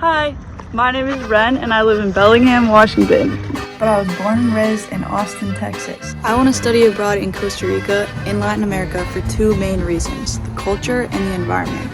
Hi, my name is Ren and I live in Bellingham, Washington. But I was born and raised in Austin, Texas. I want to study abroad in Costa Rica, in Latin America, for two main reasons: the culture and the environment.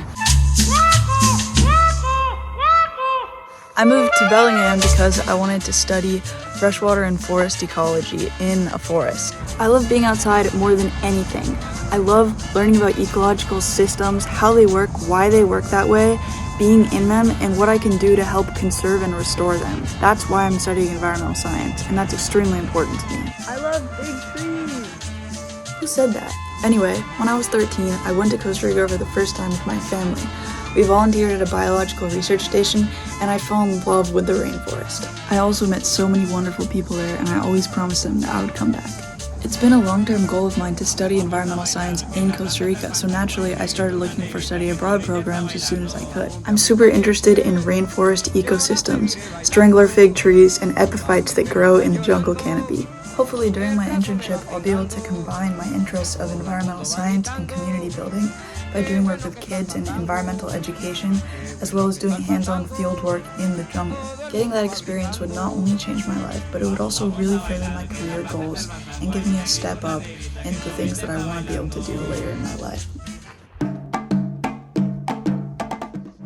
I moved to Bellingham because I wanted to study freshwater and forest ecology in a forest. I love being outside more than anything. I love learning about ecological systems, how they work, why they work that way, being in them, and what I can do to help conserve and restore them. That's why I'm studying environmental science, and that's extremely important to me. I love big trees! Who said that? Anyway, when I was 13, I went to Costa Rica for the first time with my family. We volunteered at a biological research station, and I fell in love with the rainforest. I also met so many wonderful people there, and I always promised them that I would come back. It's been a long-term goal of mine to study environmental science in Costa Rica, so naturally I started looking for study abroad programs as soon as I could. I'm super interested in rainforest ecosystems, strangler fig trees, and epiphytes that grow in the jungle canopy. Hopefully during my internship, I'll be able to combine my interests of environmental science and community building by doing work with kids in environmental education, as well as doing hands-on field work in the jungle. Getting that experience would not only change my life, but it would also really frame my career goals and give me a step up into the things that I want to be able to do later in my life.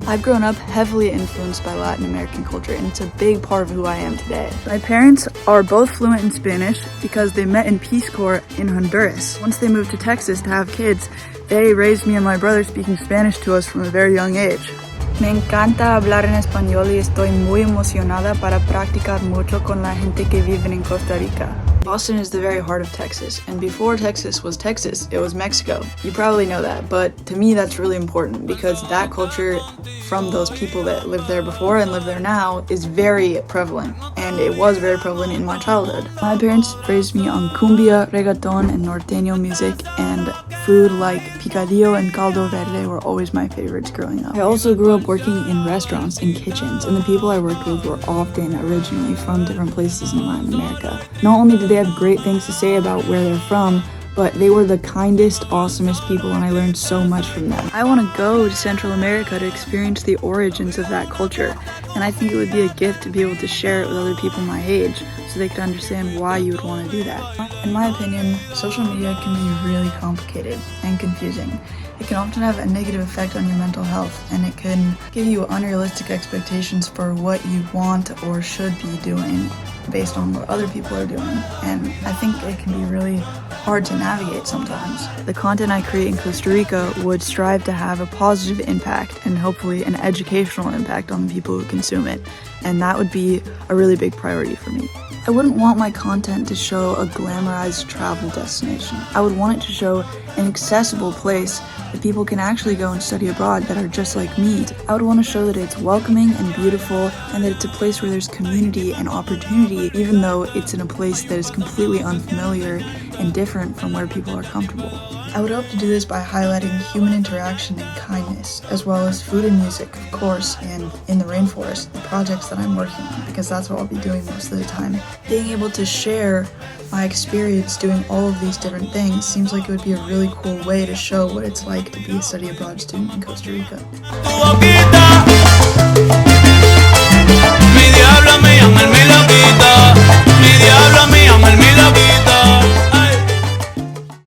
I've grown up heavily influenced by Latin American culture, and it's a big part of who I am today. My parents are both fluent in Spanish because they met in Peace Corps in Honduras. Once they moved to Texas to have kids, they raised me and my brother speaking Spanish to us from a very young age. Me encanta hablar en español y estoy muy emocionada para practicar mucho con la gente que vive en Costa Rica. Austin is the very heart of Texas, and before Texas was Texas, it was Mexico. You probably know that, but to me that's really important because that culture from those people that lived there before and live there now is very prevalent, and it was very prevalent in my childhood. My parents raised me on cumbia, reggaeton, and norteño music, and food like picadillo and caldo verde were always my favorites growing up. I also grew up working in restaurants and kitchens, and the people I worked with were often originally from different places in Latin America. Not only did they have great things to say about where they're from, but they were the kindest, awesomest people, and I learned so much from them. I want to go to Central America to experience the origins of that culture, and I think it would be a gift to be able to share it with other people my age so they could understand why you would want to do that. In my opinion, social media can be really complicated and confusing. It can often have a negative effect on your mental health, and it can give you unrealistic expectations for what you want or should be doing based on what other people are doing, and I think it can be really hard to navigate sometimes. The content I create in Costa Rica would strive to have a positive impact and hopefully an educational impact on the people who consume it, and that would be a really big priority for me. I wouldn't want my content to show a glamorized travel destination. I would want it to show an accessible place that people can actually go and study abroad that are just like me. I would want to show that it's welcoming and beautiful, and that it's a place where there's community and opportunity, even though it's in a place that is completely unfamiliar and different from where people are comfortable. I would hope to do this by highlighting human interaction and kindness, as well as food and music, of course, and in the rainforest, the projects that I'm working on, because that's what I'll be doing most of the time. Being able to share my experience doing all of these different things seems like it would be a really cool way to show what it's like to be a study abroad student in Costa Rica. Mi diablo me llama el mi la vida.